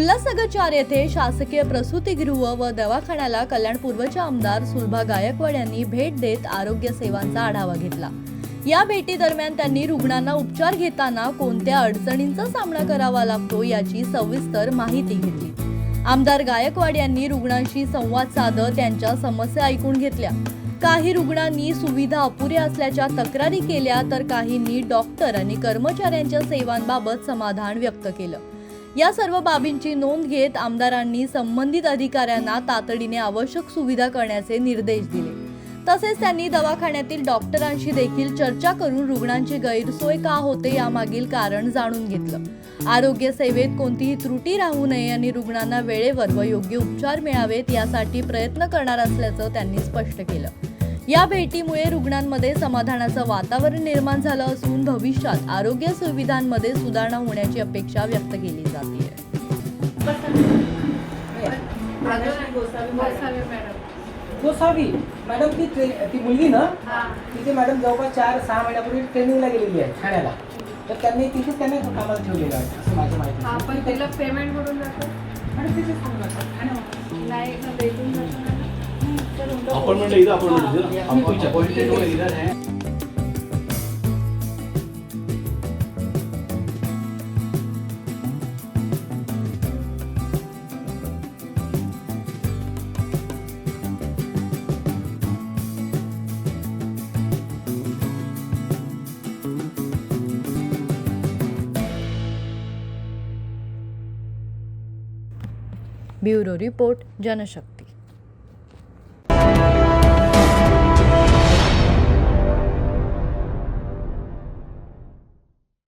उल्हासनगर 4 येथे शासकीय प्रसूतिगृह व दवाखान्याला कल्याणपूर्वच्या आमदार सुलभा गायकवाड यांनी भेट देत आरोग्य सेवांचा आढावा घेतला। या भेटीदरम्यान त्यांनी रुग्णांना उपचार घेताना कोणत्या अडचणींचा सामना करावा लागतो याची सविस्तर माहिती घेतली। आमदार गायकवाड यांनी रुग्णांशी संवाद साधत त्यांच्या समस्या ऐकून घेतल्या। काही रुग्णांनी सुविधा अपुऱ्या असल्याच्या तक्रारी केल्या तर काहींनी डॉक्टर आणि कर्मचाऱ्यांच्या सेवांबाबत समाधान व्यक्त केलं। या सर्व बाबींची नोंद घेत आमदारांनी संबंधित अधिकाऱ्यांना तातडीने आवश्यक सुविधा करण्याचे निर्देश दिले। तसेच त्यांनी दवाखान्यातील डॉक्टरांशी देखील चर्चा करून रुग्णांची गैरसोय का होते यामागील कारण जाणून घेतलं। आरोग्य सेवेत कोणतीही त्रुटी राहू नये आणि रुग्णांना वेळेवर व योग्य उपचार मिळावेत यासाठी प्रयत्न करणार असल्याचं त्यांनी स्पष्ट केलं। या भेटीमुळे रुग्णांमध्ये समाधानाचं वातावरण निर्माण झालं असून भविष्यात आरोग्य सुविधांमध्ये सुधारणा होण्याची अपेक्षा व्यक्त केली जाते। गोसावी मॅडम ती मुलगी ना तिथे मॅडम जवळपास 4-6 महिन्यापूर्वी ट्रेनिंगला गेलेली आहे ठाण्याला, तर त्यांनी तिथेच त्यांनी कामाला ठेवलेलं आहे असं माझी माहिती आहे। पण तिला पेमेंट म्हणून जातं आणि तिथेच काम करतात ठाण्यामध्ये नाही ना भेटून जातं अपॉइंटमेंट इधर अपॉइंटमेंट इधर है। Bureau report Janshakti.